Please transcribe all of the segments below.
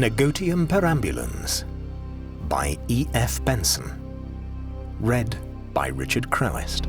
Negotium Perambulans by E. F. Benson. Read by Richard Crowest.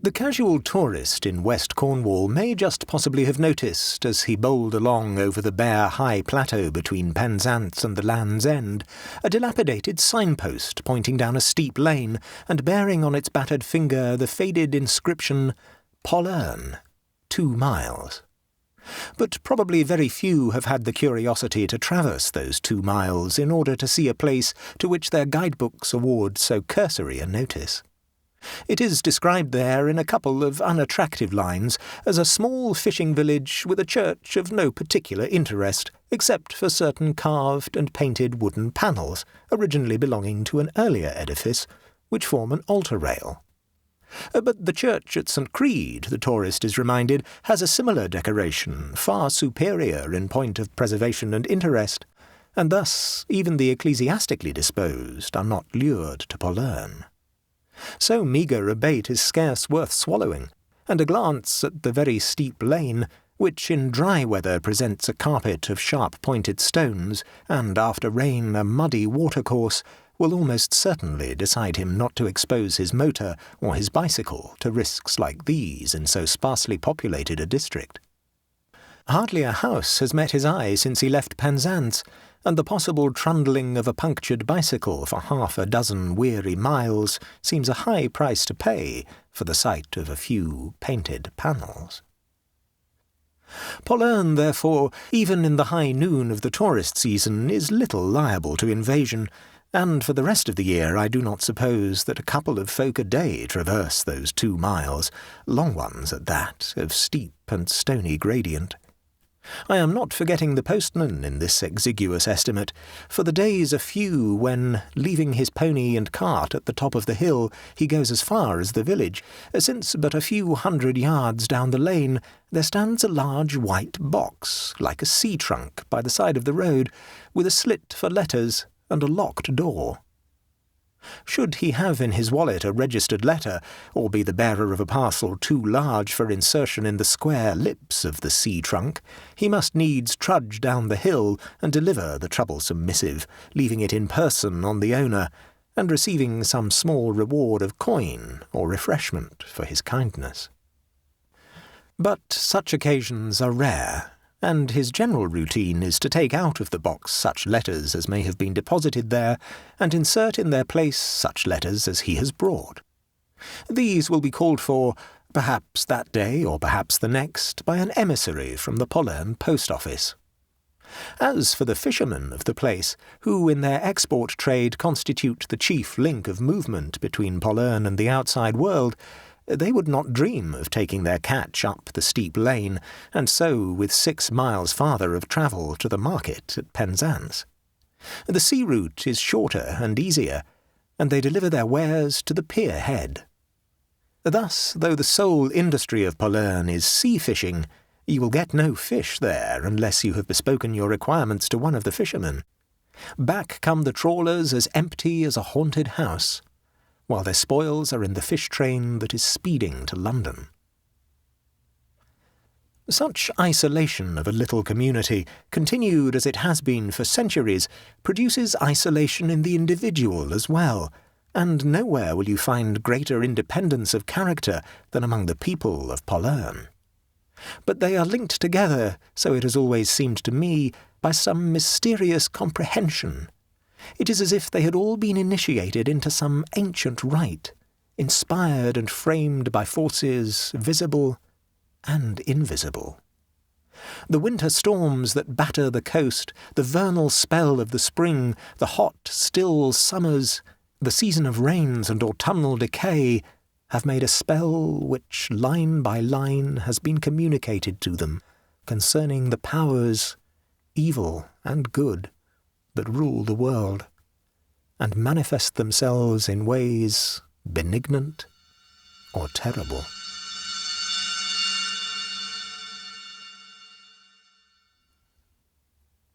The casual tourist in West Cornwall may just possibly have noticed, as he bowled along over the bare high plateau between Penzance and the Land's End, a dilapidated signpost pointing down a steep lane and bearing on its battered finger the faded inscription, Pollern, 2 miles. But probably very few have had the curiosity to traverse those 2 miles in order to see a place to which their guidebooks award so cursory a notice. It is described there in a couple of unattractive lines as a small fishing village with a church of no particular interest, except for certain carved and painted wooden panels, originally belonging to an earlier edifice, which form an altar rail. But the church at St. Crede, the tourist is reminded, has a similar decoration, far superior in point of preservation and interest, and thus even the ecclesiastically disposed are not lured to Pollern. So meagre a bait is scarce worth swallowing, and a glance at the very steep lane, which in dry weather presents a carpet of sharp-pointed stones, and after rain a muddy watercourse, will almost certainly decide him not to expose his motor or his bicycle to risks like these in so sparsely populated a district. Hardly a house has met his eye since he left Penzance, and the possible trundling of a punctured bicycle for half a dozen weary miles seems a high price to pay for the sight of a few painted panels. Pollern, therefore, even in the high noon of the tourist season, is little liable to invasion, and for the rest of the year I do not suppose that a couple of folk a day traverse those 2 miles, long ones at that, of steep and stony gradient. I am not forgetting the postman in this exiguous estimate, for the days are few when, leaving his pony and cart at the top of the hill, he goes as far as the village, since but a few 100 yards down the lane there stands a large white box, like a sea trunk, by the side of the road, with a slit for letters and a locked door. Should he have in his wallet a registered letter, or be the bearer of a parcel too large for insertion in the square lips of the sea trunk, he must needs trudge down the hill and deliver the troublesome missive, leaving it in person on the owner, and receiving some small reward of coin or refreshment for his kindness. But such occasions are rare, and his general routine is to take out of the box such letters as may have been deposited there, and insert in their place such letters as he has brought. These will be called for, perhaps that day or perhaps the next, by an emissary from the Pollern post office. As for the fishermen of the place, who in their export trade constitute the chief link of movement between Pollern and the outside world, they would not dream of taking their catch up the steep lane, and so with 6 miles farther of travel to the market at Penzance. The sea route is shorter and easier, and they deliver their wares to the pier head. Thus, though the sole industry of Pollern is sea fishing, you will get no fish there unless you have bespoken your requirements to one of the fishermen. Back come the trawlers as empty as a haunted house, while their spoils are in the fish train that is speeding to London. Such isolation of a little community, continued as it has been for centuries, produces isolation in the individual as well, and nowhere will you find greater independence of character than among the people of Pollern. But they are linked together, so it has always seemed to me, by some mysterious comprehension. It is as if they had all been initiated into some ancient rite, inspired and framed by forces visible and invisible. The winter storms that batter the coast, the vernal spell of the spring, the hot, still summers, the season of rains and autumnal decay, have made a spell which, line by line, has been communicated to them concerning the powers, evil and good, that rule the world, and manifest themselves in ways benignant or terrible.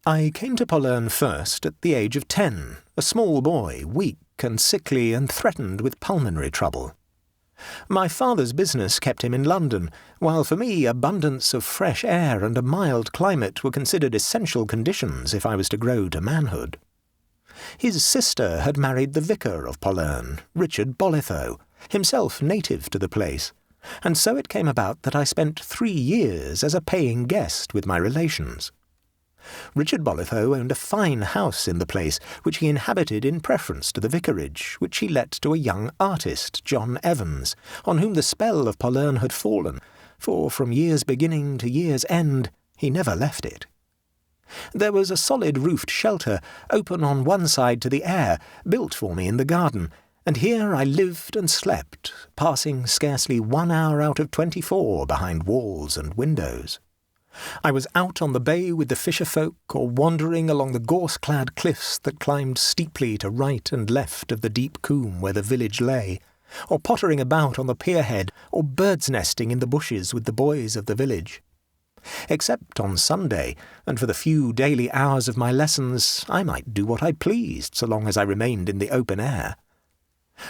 I came to Pollern first at the age of 10, a small boy, weak and sickly and threatened with pulmonary trouble. My father's business kept him in London, while for me abundance of fresh air and a mild climate were considered essential conditions if I was to grow to manhood. His sister had married the vicar of Pollern, Richard Bolitho, himself native to the place, and so it came about that I spent 3 years as a paying guest with my relations. Richard Bolitho owned a fine house in the place, which he inhabited in preference to the vicarage, which he let to a young artist, John Evans, on whom the spell of Pollern had fallen, for from year's beginning to year's end he never left it. There was a solid roofed shelter, open on one side to the air, built for me in the garden, and here I lived and slept, passing scarcely 1 hour out of 24 behind walls and windows. I was out on the bay with the fisher folk, or wandering along the gorse-clad cliffs that climbed steeply to right and left of the deep coombe where the village lay, or pottering about on the pierhead, or bird's nesting in the bushes with the boys of the village. Except on Sunday, and for the few daily hours of my lessons, I might do what I pleased so long as I remained in the open air.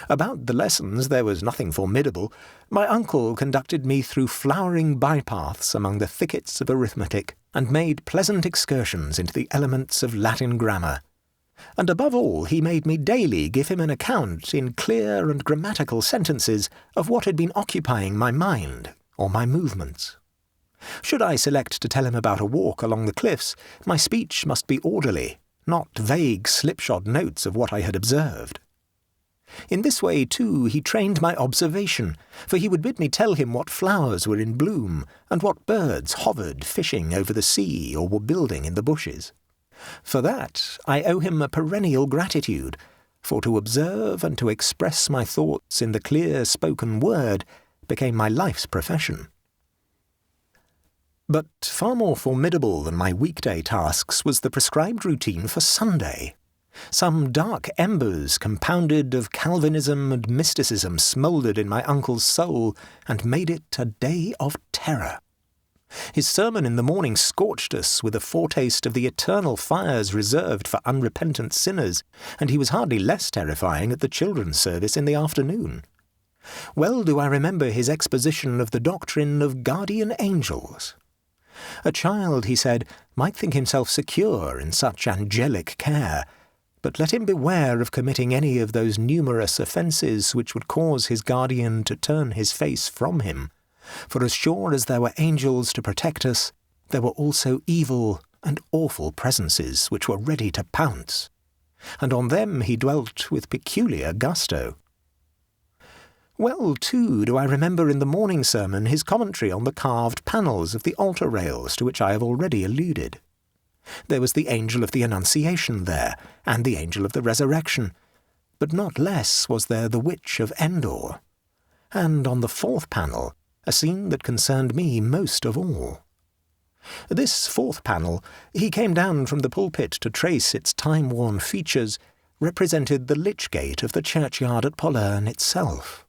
About the lessons there was nothing formidable. My uncle conducted me through flowering bypaths among the thickets of arithmetic, and made pleasant excursions into the elements of Latin grammar. And above all, he made me daily give him an account in clear and grammatical sentences of what had been occupying my mind, or my movements. Should I select to tell him about a walk along the cliffs, my speech must be orderly, not vague slipshod notes of what I had observed. In this way, too, he trained my observation, for he would bid me tell him what flowers were in bloom, and what birds hovered fishing over the sea or were building in the bushes. For that I owe him a perennial gratitude, for to observe and to express my thoughts in the clear spoken word became my life's profession. But far more formidable than my weekday tasks was the prescribed routine for Sunday. Some dark embers compounded of Calvinism and mysticism smouldered in my uncle's soul and made it a day of terror. His sermon in the morning scorched us with a foretaste of the eternal fires reserved for unrepentant sinners, and he was hardly less terrifying at the children's service in the afternoon. Well do I remember his exposition of the doctrine of guardian angels. A child, he said, might think himself secure in such angelic care, but let him beware of committing any of those numerous offences which would cause his guardian to turn his face from him, for as sure as there were angels to protect us, there were also evil and awful presences which were ready to pounce, and on them he dwelt with peculiar gusto. Well, too, do I remember in the morning sermon his commentary on the carved panels of the altar rails to which I have already alluded. There was the angel of the Annunciation there, and the angel of the Resurrection, but not less was there the Witch of Endor, and on the 4th panel a scene that concerned me most of all. This 4th panel, he came down from the pulpit to trace its time-worn features, represented the lich gate of the churchyard at Pollern itself,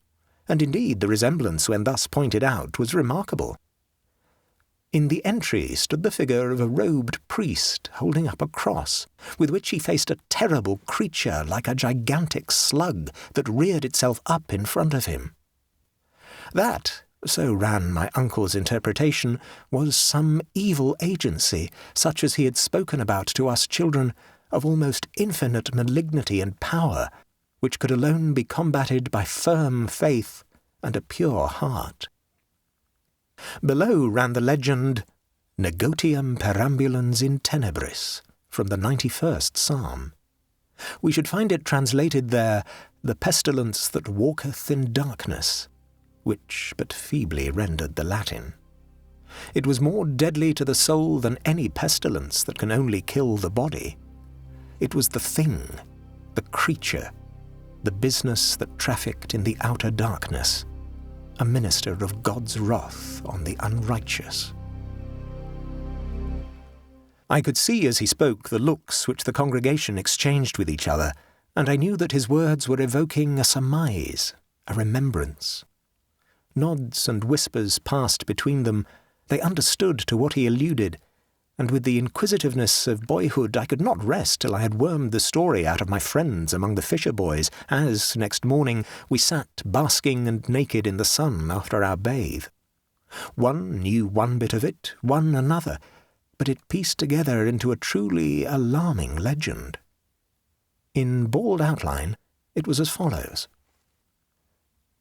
and indeed the resemblance when thus pointed out was remarkable. In the entry stood the figure of a robed priest holding up a cross, with which he faced a terrible creature like a gigantic slug that reared itself up in front of him. That, so ran my uncle's interpretation, was some evil agency, such as he had spoken about to us children, of almost infinite malignity and power, which could alone be combated by firm faith and a pure heart. Below ran the legend, Negotium perambulans in tenebris, from the 91st Psalm. We should find it translated there, the pestilence that walketh in darkness, which but feebly rendered the Latin. It was more deadly to the soul than any pestilence that can only kill the body. It was the thing, the creature, the business that trafficked in the outer darkness, a minister of God's wrath on the unrighteous. I could see as he spoke the looks which the congregation exchanged with each other, and I knew that his words were evoking a surmise, a remembrance. Nods and whispers passed between them. They understood to what he alluded, and with the inquisitiveness of boyhood I could not rest till I had wormed the story out of my friends among the fisher boys, as, next morning, we sat basking and naked in the sun after our bathe. One knew one bit of it, one another, but it pieced together into a truly alarming legend. In bald outline, it was as follows.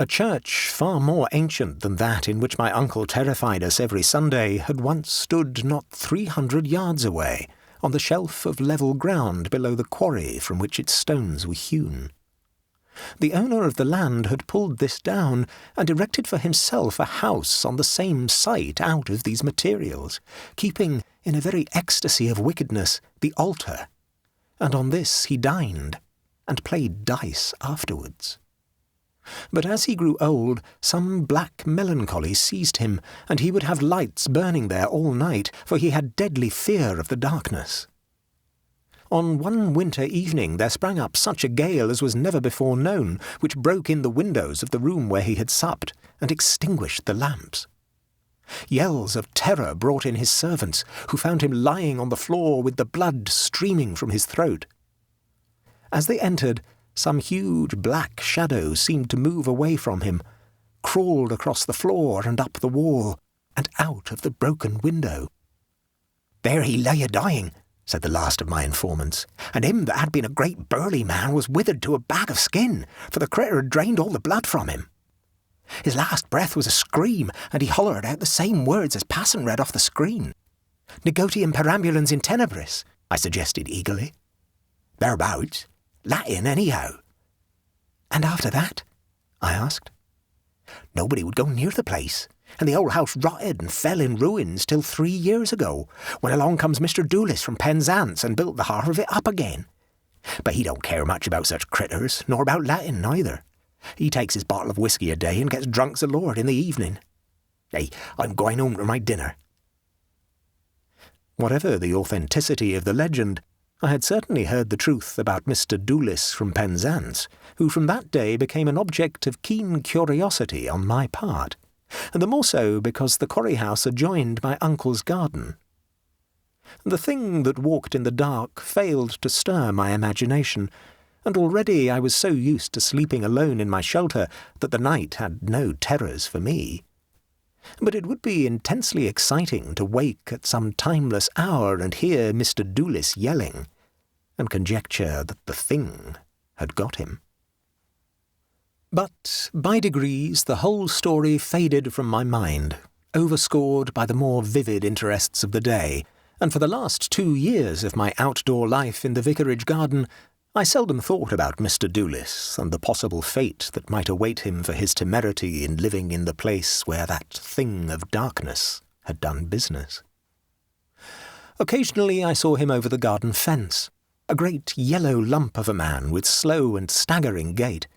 A church far more ancient than that in which my uncle terrified us every Sunday had once stood not 300 yards away, on the shelf of level ground below the quarry from which its stones were hewn. The owner of the land had pulled this down and erected for himself a house on the same site out of these materials, keeping, in a very ecstasy of wickedness, the altar, and on this he dined, and played dice afterwards. But as he grew old, some black melancholy seized him, and he would have lights burning there all night, for he had deadly fear of the darkness. On one winter evening there sprang up such a gale as was never before known, which broke in the windows of the room where he had supped, and extinguished the lamps. Yells of terror brought in his servants, who found him lying on the floor with the blood streaming from his throat. As they entered, some huge black shadow seemed to move away from him, crawled across the floor and up the wall, and out of the broken window. "There he lay a-dying," said the last of my informants, "and him that had been a great burly man was withered to a bag of skin, for the critter had drained all the blood from him. His last breath was a scream, and he hollered out the same words as Passon read off the screen. 'Negotium perambulans in tenebris,' I suggested eagerly. 'Thereabouts. Latin, anyhow.' 'And after that?' I asked. 'Nobody would go near the place, and the old house rotted and fell in ruins till 3 years ago, when along comes Mr. Doolis from Penzance and built the half of it up again. But he don't care much about such critters, nor about Latin neither. He takes his bottle of whisky a day and gets drunk's a lord in the evening. Hey, I'm going home to my dinner.' Whatever the authenticity of the legend, I had certainly heard the truth about Mr. Doolis from Penzance, who from that day became an object of keen curiosity on my part, and the more so because the quarry house adjoined my uncle's garden. The thing that walked in the dark failed to stir my imagination, and already I was so used to sleeping alone in my shelter that the night had no terrors for me. But it would be intensely exciting to wake at some timeless hour and hear Mr. Doolis yelling, and conjecture that the thing had got him. But by degrees the whole story faded from my mind, overscored by the more vivid interests of the day, and for the last 2 years of my outdoor life in the vicarage garden, I seldom thought about Mr. Doolis and the possible fate that might await him for his temerity in living in the place where that thing of darkness had done business. Occasionally I saw him over the garden fence, a great yellow lump of a man with slow and staggering gait,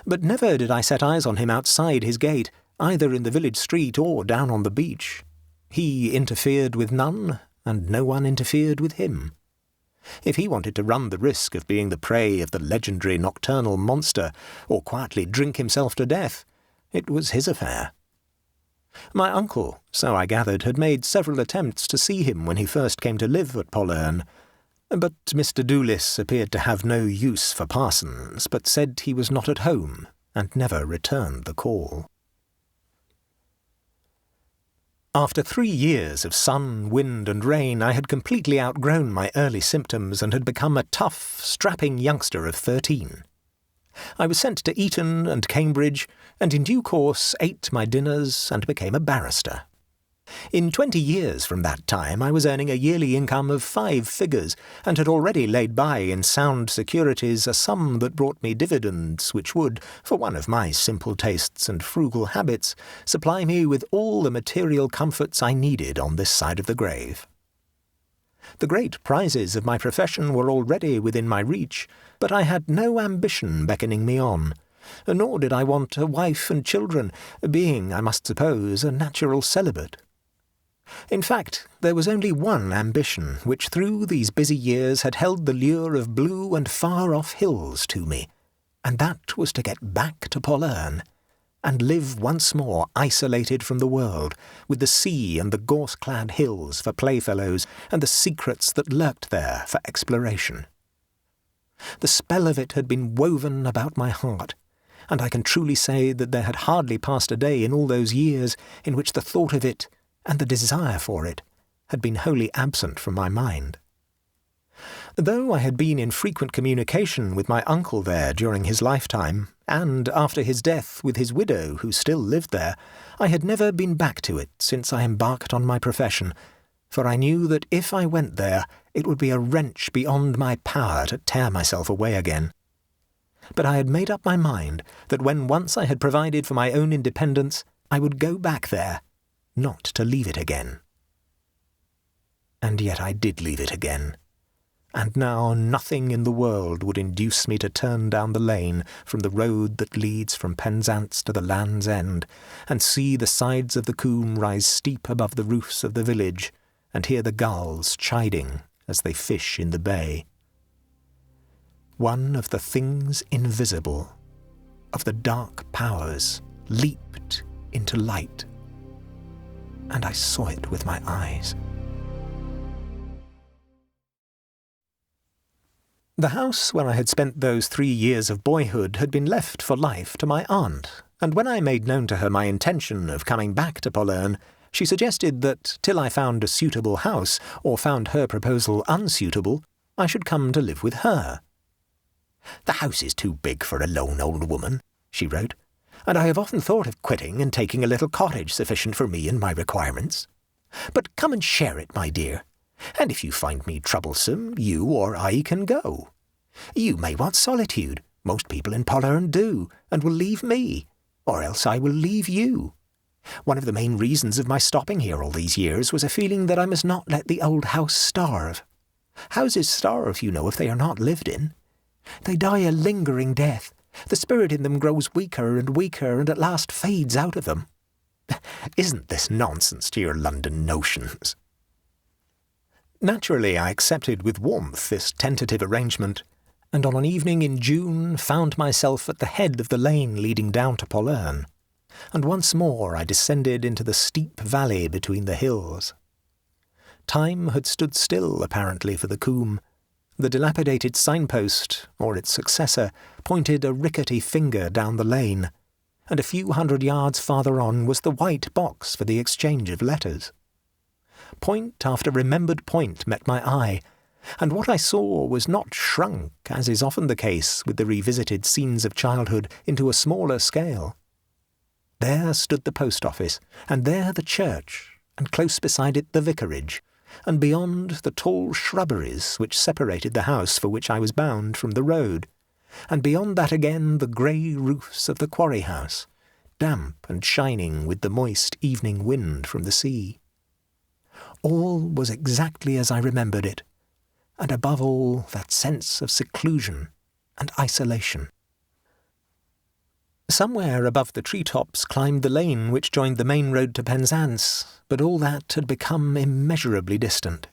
but never did I set eyes on him outside his gate, either in the village street or down on the beach. He interfered with none, and no one interfered with him. If he wanted to run the risk of being the prey of the legendary nocturnal monster, or quietly drink himself to death, it was his affair. My uncle, so I gathered, had made several attempts to see him when he first came to live at Pollerne, but Mr. Doolis appeared to have no use for parsons, but said he was not at home, and never returned the call. After 3 years of sun, wind and rain, I had completely outgrown my early symptoms and had become a tough, strapping youngster of 13. I was sent to Eton and Cambridge, and in due course ate my dinners and became a barrister. In 20 years from that time I was earning a yearly income of 5 figures, and had already laid by in sound securities a sum that brought me dividends which would, for one of my simple tastes and frugal habits, supply me with all the material comforts I needed on this side of the grave. The great prizes of my profession were already within my reach, but I had no ambition beckoning me on, nor did I want a wife and children, being, I must suppose, a natural celibate. In fact, there was only one ambition which through these busy years had held the lure of blue and far-off hills to me, and that was to get back to Pollerne, and live once more isolated from the world, with the sea and the gorse-clad hills for playfellows, and the secrets that lurked there for exploration. The spell of it had been woven about my heart, and I can truly say that there had hardly passed a day in all those years in which the thought of it, and the desire for it, had been wholly absent from my mind. Though I had been in frequent communication with my uncle there during his lifetime, and after his death with his widow who still lived there, I had never been back to it since I embarked on my profession, for I knew that if I went there it would be a wrench beyond my power to tear myself away again. But I had made up my mind that when once I had provided for my own independence, I would go back there, not to leave it again. And yet I did leave it again. And now nothing in the world would induce me to turn down the lane from the road that leads from Penzance to the Land's End, and see the sides of the Coombe rise steep above the roofs of the village, and hear the gulls chiding as they fish in the bay. One of the things invisible, of the dark powers, leaped into light, and I saw it with my eyes. The house where I had spent those 3 years of boyhood had been left for life to my aunt, and when I made known to her my intention of coming back to Pollerne, she suggested that, till I found a suitable house, or found her proposal unsuitable, I should come to live with her. "The house is too big for a lone old woman," she wrote, "and I have often thought of quitting and taking a little cottage sufficient for me and my requirements. But come and share it, my dear. And if you find me troublesome, you or I can go. You may want solitude, most people in Pollerne do, and will leave me, or else I will leave you. One of the main reasons of my stopping here all these years was a feeling that I must not let the old house starve. Houses starve, you know, if they are not lived in. They die a lingering death. The spirit in them grows weaker and weaker, and at last fades out of them. Isn't this nonsense to your London notions?" Naturally, I accepted with warmth this tentative arrangement, and on an evening in June found myself at the head of the lane leading down to Pollerne, and once more I descended into the steep valley between the hills. Time had stood still, apparently, for the Coombe. The dilapidated signpost, or its successor, pointed a rickety finger down the lane, and a few 100 yards farther on was the white box for the exchange of letters. Point after remembered point met my eye, and what I saw was not shrunk, as is often the case with the revisited scenes of childhood, into a smaller scale. There stood the post office, and there the church, and close beside it the vicarage, and beyond the tall shrubberies which separated the house for which I was bound from the road, and beyond that again the grey roofs of the quarry house, damp and shining with the moist evening wind from the sea. All was exactly as I remembered it, and above all that sense of seclusion and isolation. Somewhere above the tree-tops climbed the lane which joined the main road to Penzance, but all that had become immeasurably distant.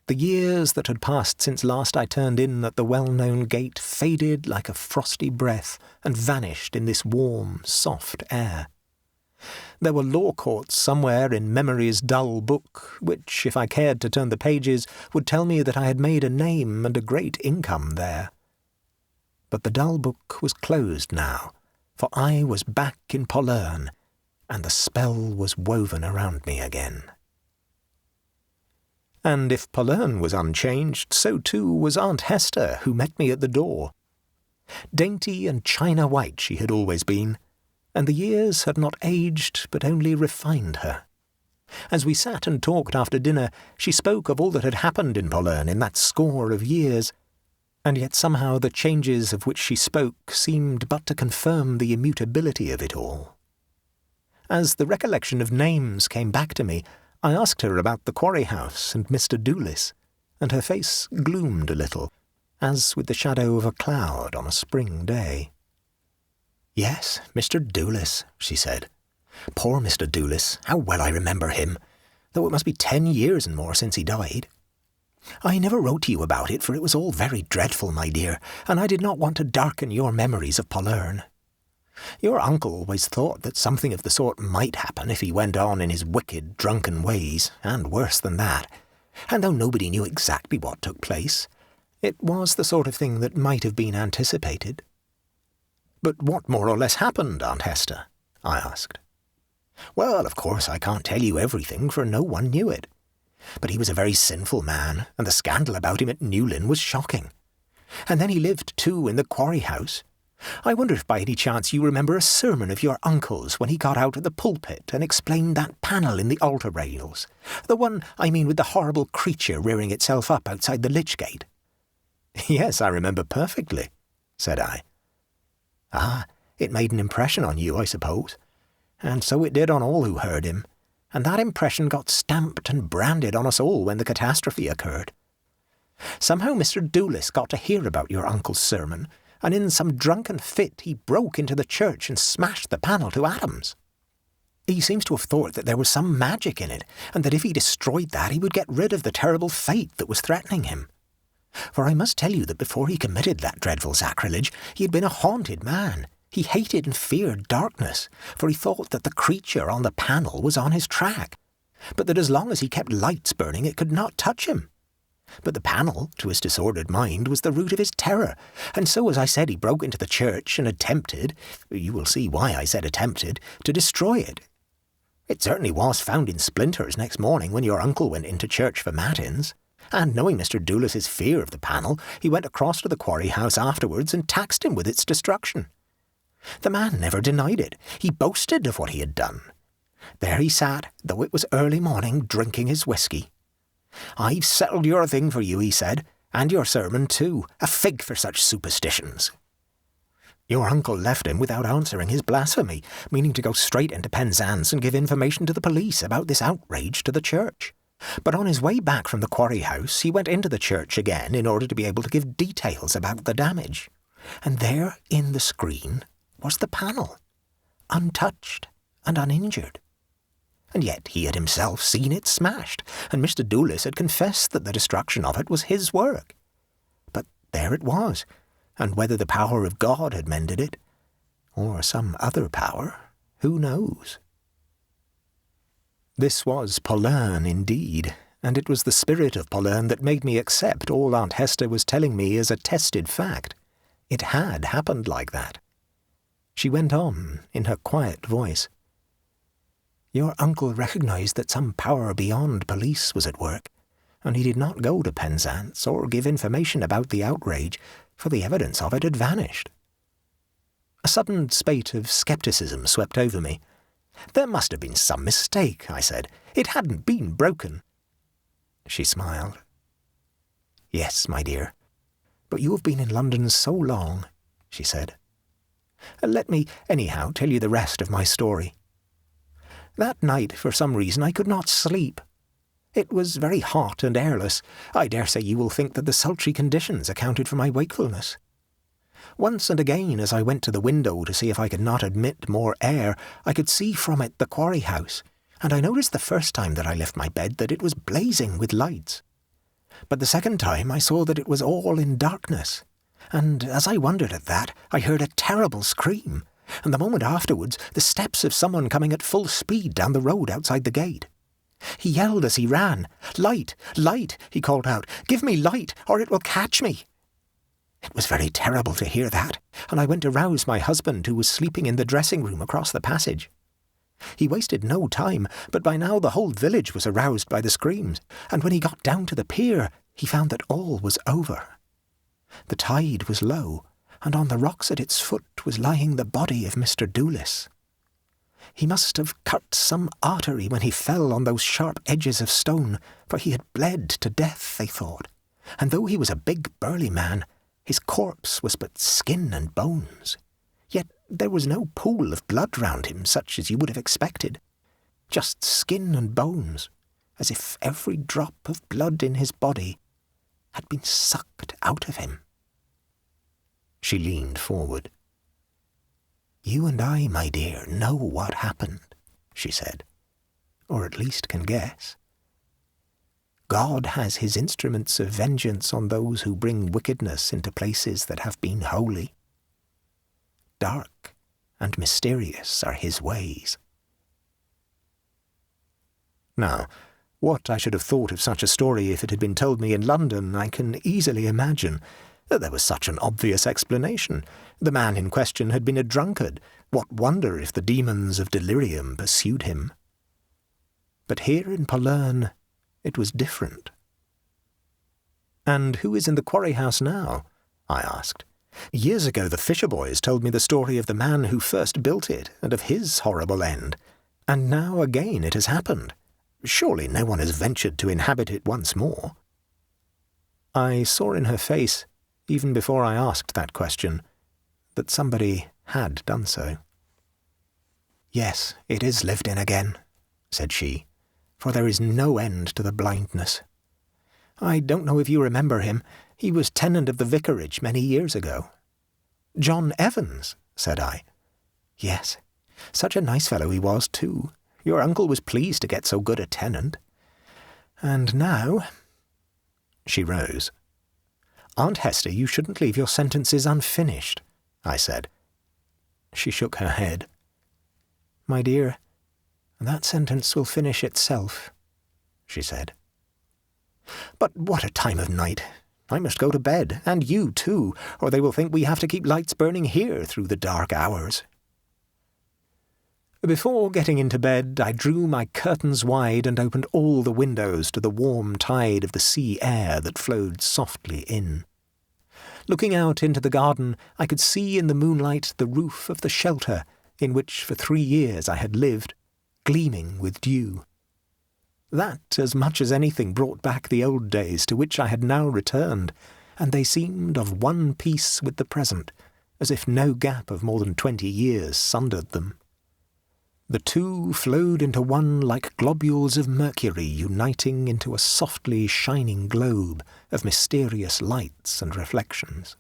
The years that had passed since last I turned in at the well-known gate faded like a frosty breath and vanished in this warm, soft air. There were law courts somewhere in memory's dull book, which, if I cared to turn the pages, would tell me that I had made a name and a great income there. But the dull book was closed now, for I was back in Pollerne, and the spell was woven around me again. And if Pollerne was unchanged, so too was Aunt Hester, who met me at the door. Dainty and china white she had always been, and the years had not aged but only refined her. As we sat and talked after dinner, she spoke of all that had happened in Pollerne in that score of years, and yet somehow the changes of which she spoke seemed but to confirm the immutability of it all. As the recollection of names came back to me, I asked her about the quarry house and Mr. Doolis, and her face gloomed a little, as with the shadow of a cloud on a spring day. "Yes, Mr. Doolis," she said. "Poor Mr. Doolis, how well I remember him, though it must be 10 years and more since he died. I never wrote to you about it, for it was all very dreadful, my dear, and I did not want to darken your memories of Pollerne. Your uncle always thought that something of the sort might happen if he went on in his wicked, drunken ways, and worse than that. And though nobody knew exactly what took place, it was the sort of thing that might have been anticipated. "But what more or less happened, Aunt Hester?" I asked. "Well, of course I can't tell you everything, for no one knew it. But he was a very sinful man, and the scandal about him at Newlyn was shocking. And then he lived, too, in the quarry house. I wonder if by any chance you remember a sermon of your uncle's when he got out of the pulpit and explained that panel in the altar rails. The one, I mean, with the horrible creature rearing itself up outside the lich gate." "Yes, I remember perfectly," said I. "Ah, it made an impression on you, I suppose. And so it did on all who heard him. And that impression got stamped and branded on us all when the catastrophe occurred. Somehow Mr. Doolis got to hear about your uncle's sermon, and in some drunken fit he broke into the church and smashed the panel to atoms. He seems to have thought that there was some magic in it, and that if he destroyed that he would get rid of the terrible fate that was threatening him. For I must tell you that before he committed that dreadful sacrilege, he had been a haunted man. He hated and feared darkness, for he thought that the creature on the panel was on his track, but that as long as he kept lights burning it could not touch him. But the panel, to his disordered mind, was the root of his terror, and so, as I said, he broke into the church and attempted, you will see why I said attempted, to destroy it. It certainly was found in splinters next morning when your uncle went into church for matins, and knowing Mr. Doolis's fear of the panel, he went across to the quarry house afterwards and taxed him with its destruction. The man never denied it. He boasted of what he had done. There he sat, though it was early morning, drinking his whisky. "I've settled your thing for you," he said, "and your sermon too. A fig for such superstitions." Your uncle left him without answering his blasphemy, meaning to go straight into Penzance and give information to the police about this outrage to the church. But on his way back from the quarry house, he went into the church again in order to be able to give details about the damage. And there, in the screen, was the panel, untouched and uninjured. And yet he had himself seen it smashed, and Mr. Doolis had confessed that the destruction of it was his work. But there it was, and whether the power of God had mended it, or some other power, who knows? This was Pollern indeed, and it was the spirit of Pollern that made me accept all Aunt Hester was telling me as a tested fact. It had happened like that. She went on, in her quiet voice. Your uncle recognized that some power beyond police was at work, and he did not go to Penzance or give information about the outrage, for the evidence of it had vanished. A sudden spate of scepticism swept over me. "There must have been some mistake," I said. "It hadn't been broken." She smiled. "Yes, my dear, but you have been in London so long," she said. "Let me, anyhow, tell you the rest of my story. That night, for some reason, I could not sleep. It was very hot and airless. I dare say you will think that the sultry conditions accounted for my wakefulness. Once and again, as I went to the window to see if I could not admit more air, I could see from it the quarry house, and I noticed the first time that I left my bed that it was blazing with lights. But the second time I saw that it was all in darkness, and as I wondered at that, I heard a terrible scream, and the moment afterwards the steps of someone coming at full speed down the road outside the gate. He yelled as he ran. 'Light! Light!' he called out. 'Give me light, or it will catch me!' It was very terrible to hear that, and I went to rouse my husband, who was sleeping in the dressing-room across the passage. He wasted no time, but by now the whole village was aroused by the screams, and when he got down to the pier, he found that all was over. The tide was low, and on the rocks at its foot was lying the body of Mr. Doolis. He must have cut some artery when he fell on those sharp edges of stone, for he had bled to death, they thought, and though he was a big burly man, his corpse was but skin and bones. Yet there was no pool of blood round him, such as you would have expected. Just skin and bones, as if every drop of blood in his body had been sucked out of him." She leaned forward. "You and I, my dear, know what happened," she said, "or at least can guess. God has his instruments of vengeance on those who bring wickedness into places that have been holy. Dark and mysterious are his ways. Now, what I should have thought of such a story if it had been told me in London, I can easily imagine. There was such an obvious explanation. The man in question had been a drunkard. What wonder if the demons of delirium pursued him? But here in Polerne, it was different. "And who is in the quarry house now?" I asked. "Years ago the Fisher boys told me the story of the man who first built it and of his horrible end. And now again it has happened. Surely no one has ventured to inhabit it once more." I saw in her face, even before I asked that question, that somebody had done so. "Yes, it is lived in again," said she, "for there is no end to the blindness. I don't know if you remember him. He was tenant of the vicarage many years ago." "John Evans," said I. "Yes, such a nice fellow he was, too. Your uncle was pleased to get so good a tenant. And now—" She rose. "Aunt Hester, you shouldn't leave your sentences unfinished," I said. She shook her head. "My dear, that sentence will finish itself," she said. "But what a time of night! I must go to bed, and you too, or they will think we have to keep lights burning here through the dark hours." Before getting into bed, I drew my curtains wide and opened all the windows to the warm tide of the sea air that flowed softly in. Looking out into the garden, I could see in the moonlight the roof of the shelter in which for 3 years I had lived, gleaming with dew. That, as much as anything, brought back the old days to which I had now returned, and they seemed of one piece with the present, as if no gap of more than 20 years sundered them. The two flowed into one like globules of mercury uniting into a softly shining globe of mysterious lights and reflections.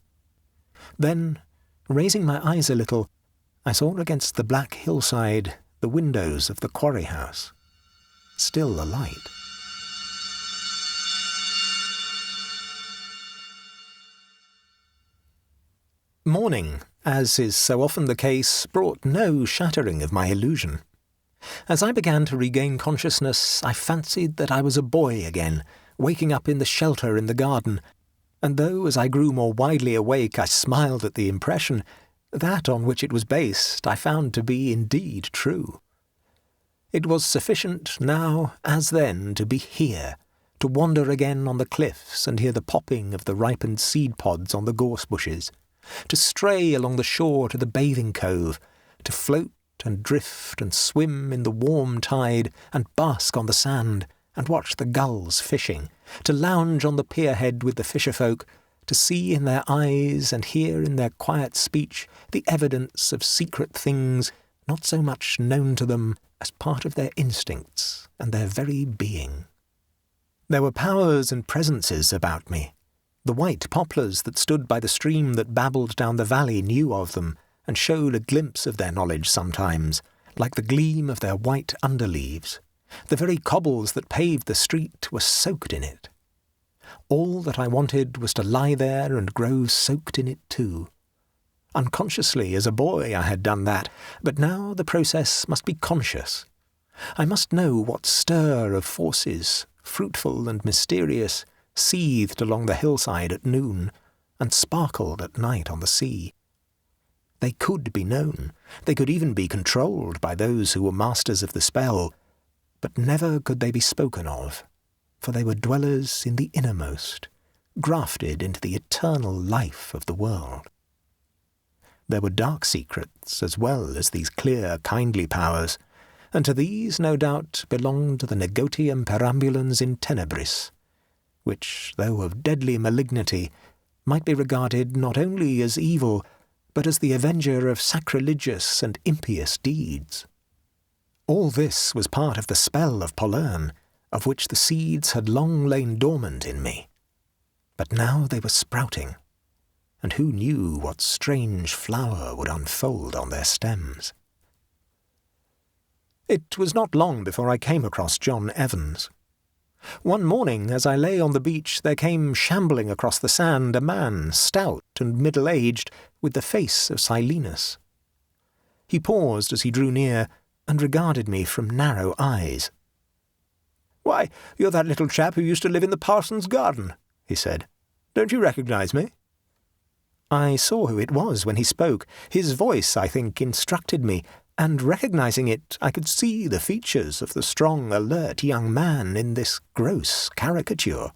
Then, raising my eyes a little, I saw against the black hillside the windows of the quarry house, still alight. Morning, as is so often the case, brought no shattering of my illusion. As I began to regain consciousness, I fancied that I was a boy again, waking up in the shelter in the garden, and though as I grew more widely awake I smiled at the impression, that on which it was based I found to be indeed true. It was sufficient now, as then, to be here, to wander again on the cliffs and hear the popping of the ripened seed pods on the gorse bushes, to stray along the shore to the bathing cove, to float and drift and swim in the warm tide and bask on the sand and watch the gulls fishing, to lounge on the pierhead with the fisherfolk, to see in their eyes and hear in their quiet speech the evidence of secret things not so much known to them as part of their instincts and their very being. There were powers and presences about me. The white poplars that stood by the stream that babbled down the valley knew of them, and showed a glimpse of their knowledge sometimes, like the gleam of their white underleaves. The very cobbles that paved the street were soaked in it. All that I wanted was to lie there and grow soaked in it too. Unconsciously, as a boy, I had done that, but now the process must be conscious. I must know what stir of forces, fruitful and mysterious, seethed along the hillside at noon, and sparkled at night on the sea. They could be known, they could even be controlled by those who were masters of the spell, but never could they be spoken of, for they were dwellers in the innermost, grafted into the eternal life of the world. There were dark secrets as well as these clear, kindly powers, and to these, no doubt, belonged the negotium perambulans in tenebris, which, though of deadly malignity, might be regarded not only as evil, but as the avenger of sacrilegious and impious deeds. All this was part of the spell of Polerne, of which the seeds had long lain dormant in me. But now they were sprouting, and who knew what strange flower would unfold on their stems? It was not long before I came across John Evans. One morning, as I lay on the beach, there came shambling across the sand a man, stout and middle-aged, with the face of Silenus. He paused as he drew near, and regarded me from narrow eyes. "Why, you're that little chap who used to live in the parson's garden," he said. "Don't you recognise me?" I saw who it was when he spoke. His voice, I think, instructed me, and recognising it, I could see the features of the strong, alert young man in this gross caricature.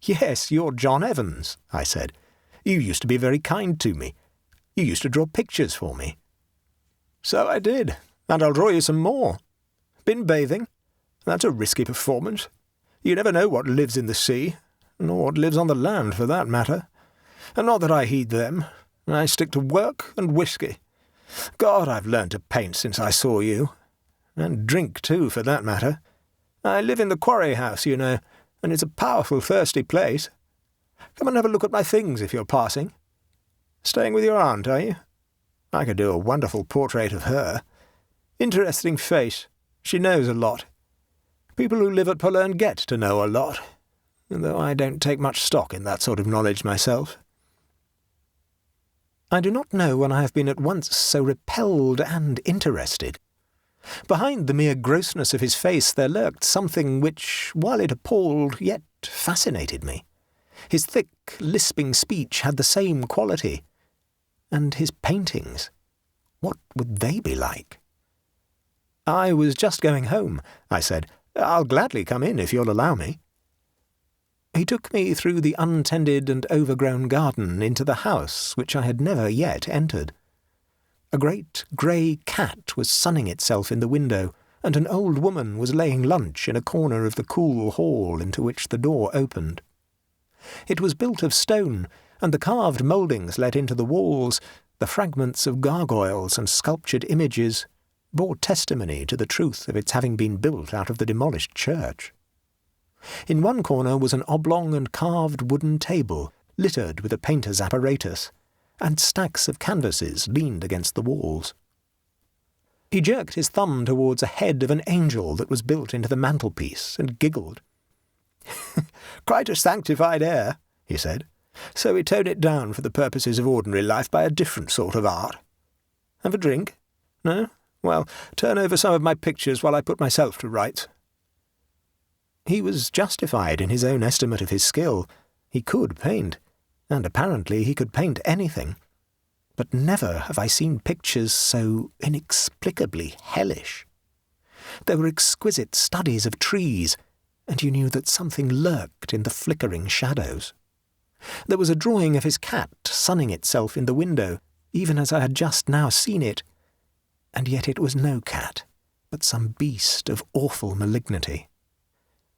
"Yes, you're John Evans," I said. "You used to be very kind to me. You used to draw pictures for me." "So I did, and I'll draw you some more. Been bathing? That's a risky performance. You never know what lives in the sea, nor what lives on the land, for that matter. And not that I heed them. I stick to work and whisky. God, I've learned to paint since I saw you. And drink, too, for that matter. I live in the Quarry House, you know, and it's a powerful thirsty place. Come and have a look at my things if you're passing. Staying with your aunt, are you? I could do a wonderful portrait of her. Interesting face. She knows a lot. People who live at Polerne get to know a lot, though I don't take much stock in that sort of knowledge myself. I do not know when I have been at once so repelled and interested. Behind the mere grossness of his face there lurked something which, while it appalled, yet fascinated me. His thick, lisping speech had the same quality. And his paintings, what would they be like? "I was just going home," I said. "I'll gladly come in if you'll allow me." He took me through the untended and overgrown garden into the house which I had never yet entered. A great grey cat was sunning itself in the window, and an old woman was laying lunch in a corner of the cool hall into which the door opened. It was built of stone, and the carved mouldings let into the walls, the fragments of gargoyles and sculptured images, bore testimony to the truth of its having been built out of the demolished church. In one corner was an oblong and carved wooden table, littered with a painter's apparatus, and stacks of canvases leaned against the walls. He jerked his thumb towards a head of an angel that was built into the mantelpiece, and giggled. "Quite a sanctified air," he said. "So we tone it down for the purposes of ordinary life by a different sort of art. Have a drink? No? Well, turn over some of my pictures while I put myself to rights." He was justified in his own estimate of his skill. He could paint, and apparently he could paint anything. But never have I seen pictures so inexplicably hellish. There were exquisite studies of trees, and you knew that something lurked in the flickering shadows. There was a drawing of his cat sunning itself in the window, even as I had just now seen it, and yet it was no cat, but some beast of awful malignity.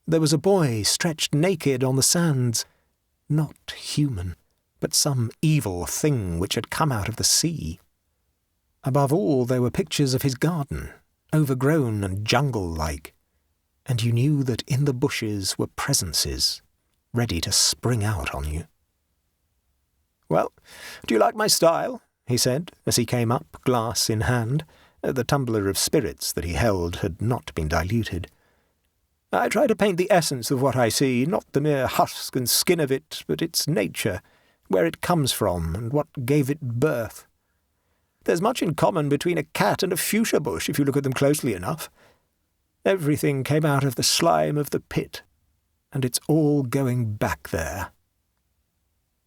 There was a boy stretched naked on the sands, not human, but some evil thing which had come out of the sea. Above all, there were pictures of his garden, overgrown and jungle-like, and you knew that in the bushes were presences, ready to spring out on you. "Well, do you like my style?" he said, as he came up, glass in hand. The tumbler of spirits that he held had not been diluted. "I try to paint the essence of what I see, not the mere husk and skin of it, but its nature, where it comes from, and what gave it birth. There's much in common between a cat and a fuchsia bush if you look at them closely enough. Everything came out of the slime of the pit, and it's all going back there.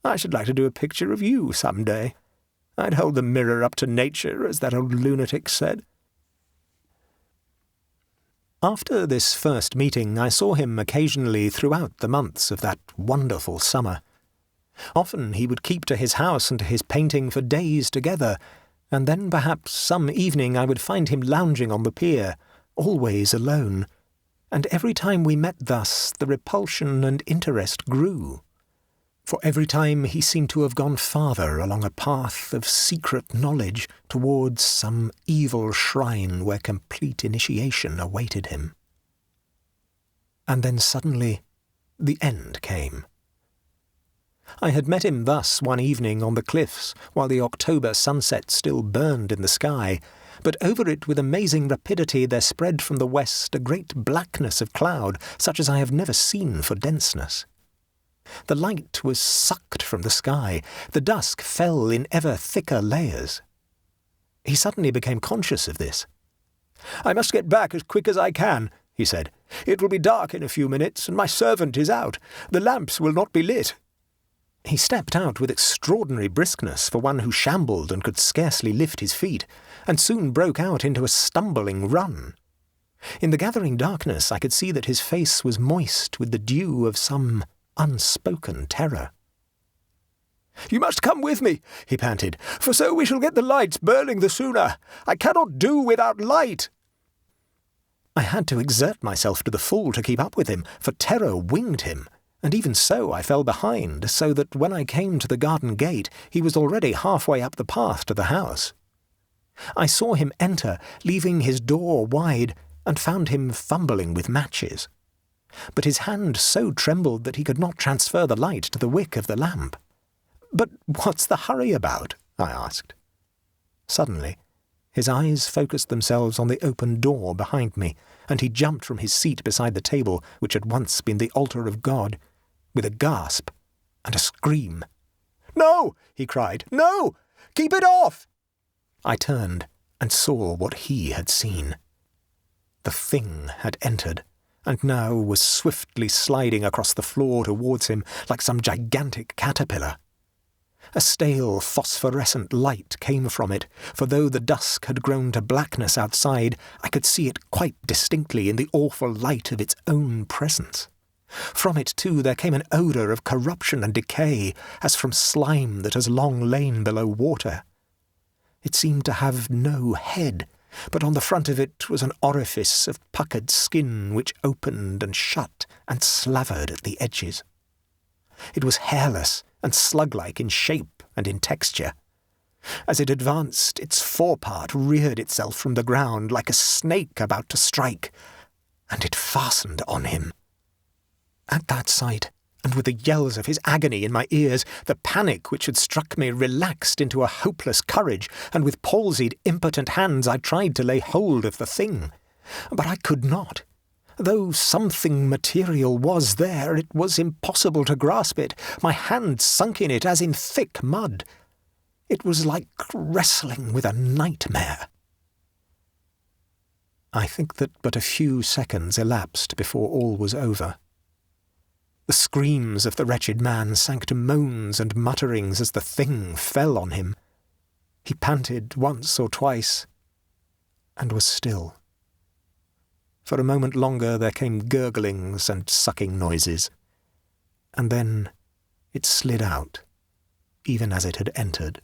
I should like to do a picture of you some day. I'd hold the mirror up to nature, as that old lunatic said." After this first meeting, I saw him occasionally throughout the months of that wonderful summer. Often he would keep to his house and to his painting for days together, and then perhaps some evening I would find him lounging on the pier, always alone, and every time we met thus the repulsion and interest grew. For every time he seemed to have gone farther along a path of secret knowledge towards some evil shrine where complete initiation awaited him. And then suddenly the end came. I had met him thus one evening on the cliffs while the October sunset still burned in the sky, but over it with amazing rapidity there spread from the west a great blackness of cloud, such as I have never seen for denseness. The light was sucked from the sky. The dusk fell in ever thicker layers. He suddenly became conscious of this. "I must get back as quick as I can," he said. "It will be dark in a few minutes, and my servant is out. The lamps will not be lit." He stepped out with extraordinary briskness for one who shambled and could scarcely lift his feet, and soon broke out into a stumbling run. In the gathering darkness I could see that his face was moist with the dew of some unspoken terror. "You must come with me," he panted, "for so we shall get the lights burning the sooner. I cannot do without light." I had to exert myself to the full to keep up with him, for terror winged him, and even so I fell behind, so that when I came to the garden gate he was already halfway up the path to the house. I saw him enter, leaving his door wide, and found him fumbling with matches. But his hand so trembled that he could not transfer the light to the wick of the lamp. "But what's the hurry about?" I asked. Suddenly, his eyes focused themselves on the open door behind me, and he jumped from his seat beside the table, which had once been the altar of God, with a gasp and a scream. "No!" he cried. "No! Keep it off!" I turned and saw what he had seen. The thing had entered, and now was swiftly sliding across the floor towards him like some gigantic caterpillar. A stale phosphorescent light came from it, for though the dusk had grown to blackness outside, I could see it quite distinctly in the awful light of its own presence. From it, too, there came an odour of corruption and decay, as from slime that has long lain below water. It seemed to have no head, but on the front of it was an orifice of puckered skin which opened and shut and slavered at the edges. It was hairless and slug-like in shape and in texture. As it advanced, its forepart reared itself from the ground like a snake about to strike, and it fastened on him. At that sight, and with the yells of his agony in my ears, the panic which had struck me relaxed into a hopeless courage, and with palsied, impotent hands I tried to lay hold of the thing. But I could not. Though something material was there, it was impossible to grasp it. My hand sunk in it as in thick mud. It was like wrestling with a nightmare. I think that but a few seconds elapsed before all was over. The screams of the wretched man sank to moans and mutterings as the thing fell on him. He panted once or twice, and was still. For a moment longer there came gurglings and sucking noises, and then it slid out, even as it had entered.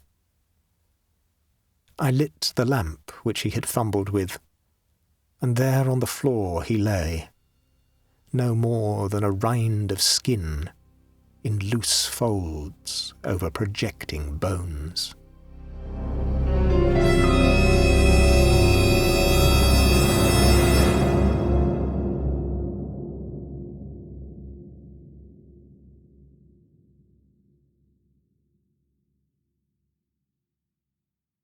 I lit the lamp which he had fumbled with, and there on the floor he lay, no more than a rind of skin in loose folds over projecting bones.